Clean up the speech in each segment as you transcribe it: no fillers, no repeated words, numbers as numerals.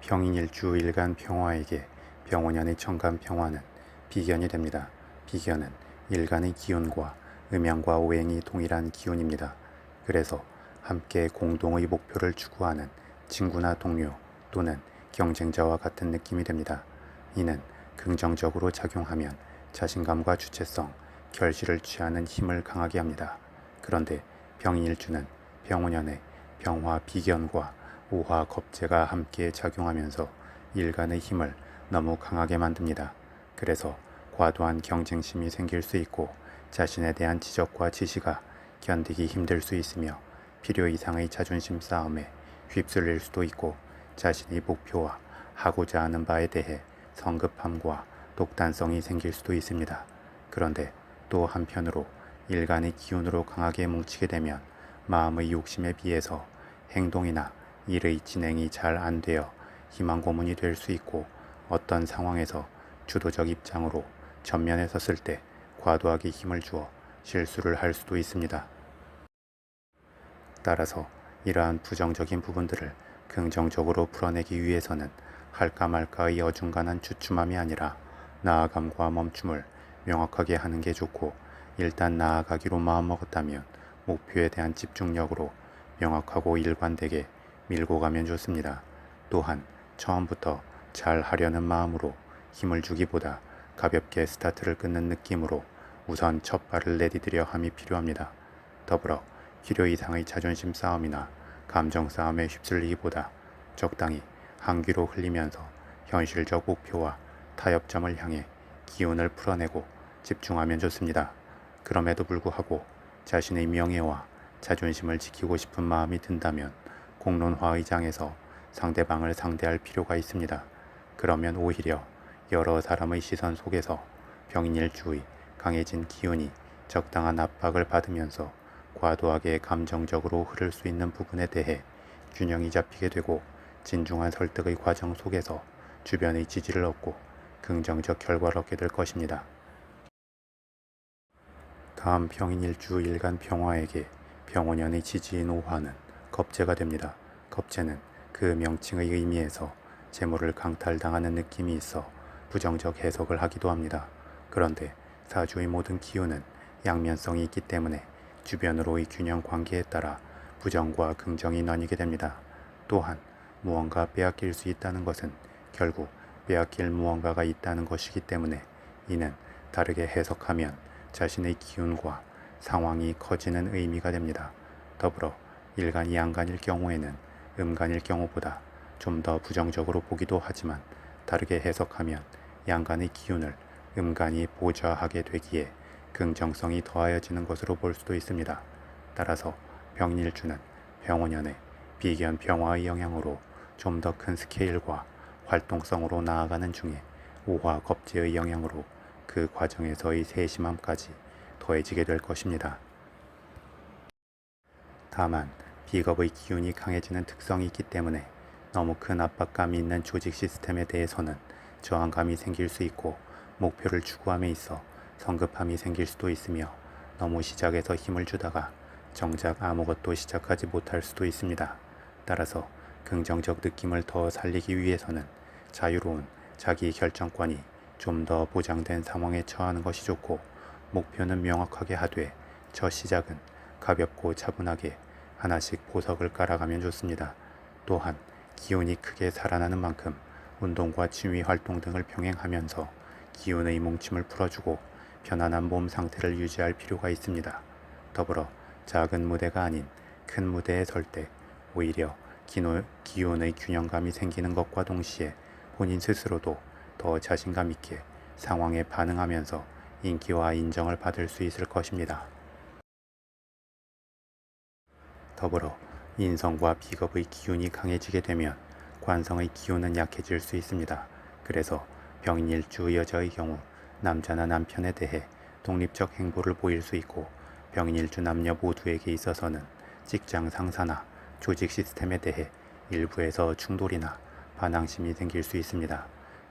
병인일주 일간 평화에게 병원연의 청간 평화는 비견이 됩니다. 비견은 일간의 기운과 음양과 오행이 동일한 기운입니다. 그래서 함께 공동의 목표를 추구하는 친구나 동료 또는 경쟁자와 같은 느낌이 됩니다. 이는 긍정적으로 작용하면 자신감과 주체성, 결실을 취하는 힘을 강하게 합니다. 그런데 병인일주는 병원연의 병화 비견과 오화 겁재가 함께 작용하면서 일간의 힘을 너무 강하게 만듭니다. 그래서 과도한 경쟁심이 생길 수 있고 자신에 대한 지적과 지시가 견디기 힘들 수 있으며 필요 이상의 자존심 싸움에 휩쓸릴 수도 있고 자신의 목표와 하고자 하는 바에 대해 성급함과 독단성이 생길 수도 있습니다. 그런데 또 한편으로 일간의 기운으로 강하게 뭉치게 되면 마음의 욕심에 비해서 행동이나 일의 진행이 잘 안 되어 희망 고문이 될 수 있고 어떤 상황에서 주도적 입장으로 전면에 섰을 때 과도하게 힘을 주어 실수를 할 수도 있습니다. 따라서 이러한 부정적인 부분들을 긍정적으로 풀어내기 위해서는 할까 말까의 어중간한 주춤함이 아니라 나아감과 멈춤을 명확하게 하는 게 좋고 일단 나아가기로 마음먹었다면 목표에 대한 집중력으로 명확하고 일관되게 밀고 가면 좋습니다. 또한 처음부터 잘 하려는 마음으로 힘을 주기보다 가볍게 스타트를 끊는 느낌으로 우선 첫 발을 내디디려 함이 필요합니다. 더불어 필요 이상의 자존심 싸움이나 감정 싸움에 휩쓸리기보다 적당히 한귀로 흘리면서 현실적 목표와 타협점을 향해 기운을 풀어내고 집중하면 좋습니다. 그럼에도 불구하고 자신의 명예와 자존심을 지키고 싶은 마음이 든다면 공론화의 장에서 상대방을 상대할 필요가 있습니다. 그러면 오히려 여러 사람의 시선 속에서 병인일주의 강해진 기운이 적당한 압박을 받으면서 과도하게 감정적으로 흐를 수 있는 부분에 대해 균형이 잡히게 되고 진중한 설득의 과정 속에서 주변의 지지를 얻고 긍정적 결과를 얻게 될 것입니다. 다음 병인일주 일간 평화에게 병원연의 지지인 오화는 겁재가 됩니다. 겁재는 그 명칭의 의미에서 재물을 강탈당하는 느낌이 있어 부정적 해석을 하기도 합니다. 그런데 사주의 모든 기운은 양면성이 있기 때문에 주변으로의 균형 관계에 따라 부정과 긍정이 나뉘게 됩니다. 또한 무언가 빼앗길 수 있다는 것은 결국 빼앗길 무언가가 있다는 것이기 때문에 이는 다르게 해석하면 자신의 기운과 상황이 커지는 의미가 됩니다. 더불어 일간이 양간일 경우에는 음간일 경우보다 좀 더 부정적으로 보기도 하지만 다르게 해석하면 양간의 기운을 음간이 보좌하게 되기에 긍정성이 더하여지는 것으로 볼 수도 있습니다. 따라서 병인일주는 병원연의 비견 병화의 영향으로 좀 더 큰 스케일과 활동성으로 나아가는 중에 오화 겁재의 영향으로 그 과정에서의 세심함까지 더해지게 될 것입니다. 다만 비겁의 기운이 강해지는 특성이 있기 때문에 너무 큰 압박감이 있는 조직 시스템에 대해서는 저항감이 생길 수 있고 목표를 추구함에 있어 성급함이 생길 수도 있으며 너무 시작에서 힘을 주다가 정작 아무것도 시작하지 못할 수도 있습니다. 따라서 긍정적 느낌을 더 살리기 위해서는 자유로운 자기 결정권이 좀 더 보장된 상황에 처하는 것이 좋고 목표는 명확하게 하되 첫 시작은 가볍고 차분하게 하나씩 보석을 깔아가면 좋습니다. 또한 기운이 크게 살아나는 만큼 운동과 취미 활동 등을 병행하면서 기운의 뭉침을 풀어주고 편안한 몸 상태를 유지할 필요가 있습니다. 더불어 작은 무대가 아닌 큰 무대에 설 때 오히려 기운의 균형감이 생기는 것과 동시에 본인 스스로도 더 자신감 있게 상황에 반응하면서 인기와 인정을 받을 수 있을 것입니다. 더불어 인성과 비겁의 기운이 강해지게 되면 관성의 기운은 약해질 수 있습니다. 그래서 병인일주 여자의 경우 남자나 남편에 대해 독립적 행보를 보일 수 있고 병인일주 남녀 모두에게 있어서는 직장 상사나 조직 시스템에 대해 일부에서 충돌이나 반항심이 생길 수 있습니다.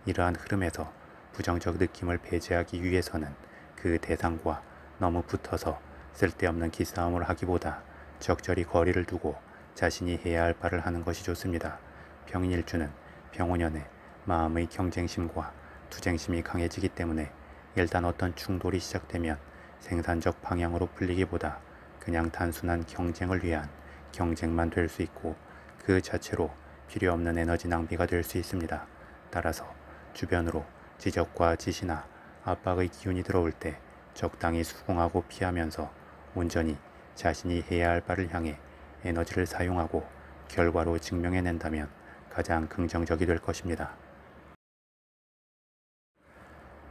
이러한 흐름에서 부정적 느낌을 배제하기 위해서는 그 대상과 너무 붙어서 쓸데없는 기싸움을 하기보다 적절히 거리를 두고 자신이 해야 할 바를 하는 것이 좋습니다. 병인일주는 병원연의 마음의 경쟁심과 투쟁심이 강해지기 때문에 일단 어떤 충돌이 시작되면 생산적 방향으로 풀리기보다 그냥 단순한 경쟁을 위한 경쟁만 될 수 있고 그 자체로 필요 없는 에너지 낭비가 될 수 있습니다. 따라서 주변으로 지적과 지시나 압박의 기운이 들어올 때 적당히 수긍하고 피하면서 온전히 자신이 해야 할 바를 향해 에너지를 사용하고 결과로 증명해낸다면 가장 긍정적이 될 것입니다.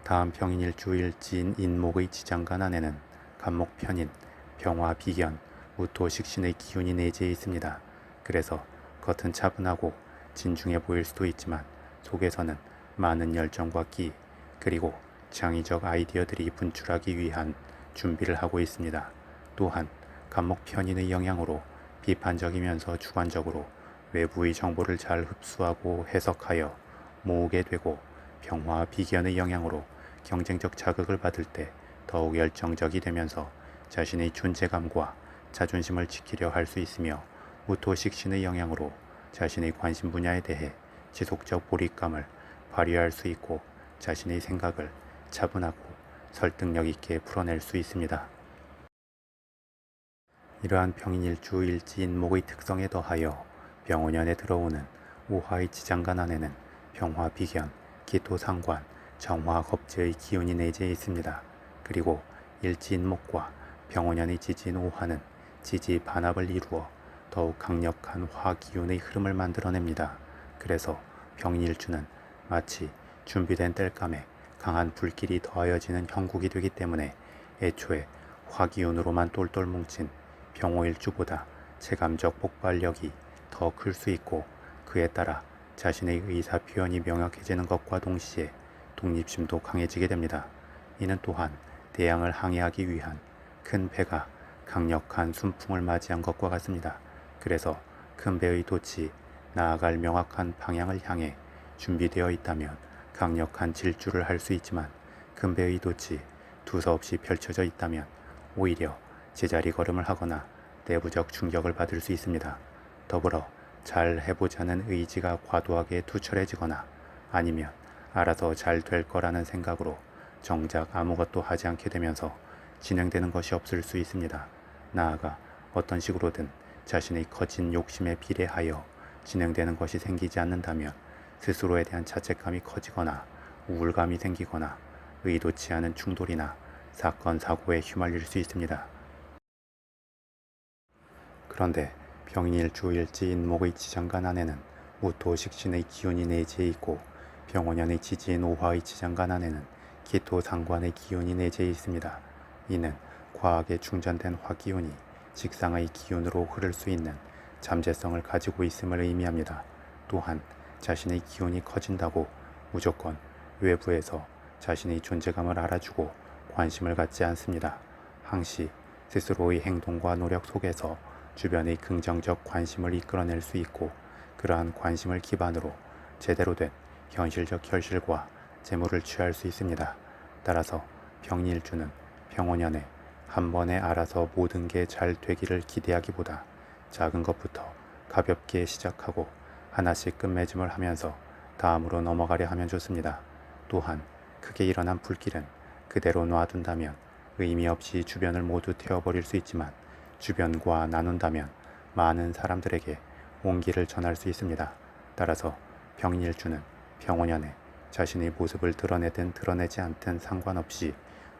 다음 평인일주 일지인 인목의 지장간 안에는 간목편인 병화 비견 무토식신의 기운이 내재해 있습니다. 그래서 겉은 차분하고 진중해 보일 수도 있지만 속에서는 많은 열정과 끼 그리고 창의적 아이디어들이 분출하기 위한 준비를 하고 있습니다. 또한 간목편인의 영향으로 비판적이면서 주관적으로 외부의 정보를 잘 흡수하고 해석하여 모으게 되고 병화 비견의 영향으로 경쟁적 자극을 받을 때 더욱 열정적이 되면서 자신의 존재감과 자존심을 지키려 할 수 있으며 무토식신의 영향으로 자신의 관심 분야에 대해 지속적 몰입감을 발휘할 수 있고 자신의 생각을 차분하고 설득력 있게 풀어낼 수 있습니다. 이러한 평인일주 일지인목의 특성에 더하여 병원연에 들어오는 우화의 지장간 안에는 병화 비견, 기토 상관, 정화 겁재의 기운이 내재해 있습니다. 그리고 일지인목과 병원연의 지지인 우화는 지지 반합을 이루어 더욱 강력한 화기운의 흐름을 만들어냅니다. 그래서 병인일주는 마치 준비된 땔감에 강한 불길이 더하여지는 형국이 되기 때문에 애초에 화기운으로만 똘똘 뭉친 병호일주보다 체감적 폭발력이 더 클 수 있고 그에 따라 자신의 의사 표현이 명확해지는 것과 동시에 독립심도 강해지게 됩니다. 이는 또한 대양을 항해하기 위한 큰 배가 강력한 순풍을 맞이한 것과 같습니다. 그래서 큰 배의 돛이 나아갈 명확한 방향을 향해 준비되어 있다면 강력한 질주를 할 수 있지만 큰 배의 돛이 두서없이 펼쳐져 있다면 오히려 제자리 걸음을 하거나 내부적 충격을 받을 수 있습니다. 더불어 잘 해보자는 의지가 과도하게 투철해지거나 아니면 알아서 잘 될 거라는 생각으로 정작 아무것도 하지 않게 되면서 진행되는 것이 없을 수 있습니다. 나아가 어떤 식으로든 자신의 커진 욕심에 비례하여 진행되는 것이 생기지 않는다면 스스로에 대한 자책감이 커지거나 우울감이 생기거나 의도치 않은 충돌이나 사건, 사고에 휘말릴 수 있습니다. 그런데 병인일주 일지인목의 지장간 안에는 무토식신의 기운이 내재해 있고 병원연의 지지인 오화의 지장간 안에는 기토 상관의 기운이 내재해 있습니다. 이는 과학에 충전된 화기운이 직상의 기운으로 흐를 수 있는 잠재성을 가지고 있음을 의미합니다. 또한 자신의 기운이 커진다고 무조건 외부에서 자신의 존재감을 알아주고 관심을 갖지 않습니다. 항시 스스로의 행동과 노력 속에서 주변의 긍정적 관심을 이끌어낼 수 있고 그러한 관심을 기반으로 제대로 된 현실적 결실과 재물을 취할 수 있습니다. 따라서 병일주는 병원연에 한 번에 알아서 모든 게 잘 되기를 기대하기보다 작은 것부터 가볍게 시작하고 하나씩 끝맺음을 하면서 다음으로 넘어가려 하면 좋습니다. 또한 크게 일어난 불길은 그대로 놔둔다면 의미 없이 주변을 모두 태워버릴 수 있지만 주변과 나눈다면 많은 사람들에게 온기를 전할 수 있습니다. 따라서 병일주는 병원연에 자신의 모습을 드러내든 드러내지 않든 상관없이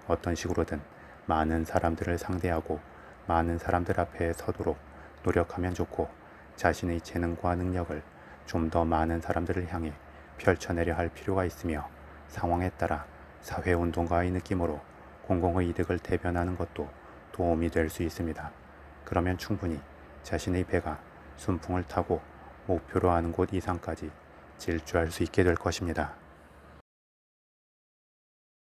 어떤 식으로든 많은 사람들을 상대하고 많은 사람들 앞에 서도록 노력하면 좋고 자신의 재능과 능력을 좀 더 많은 사람들을 향해 펼쳐내려 할 필요가 있으며 상황에 따라 사회운동가의 느낌으로 공공의 이득을 대변하는 것도 도움이 될 수 있습니다. 그러면 충분히 자신의 배가 순풍을 타고 목표로 하는 곳 이상까지 질주할 수 있게 될 것입니다.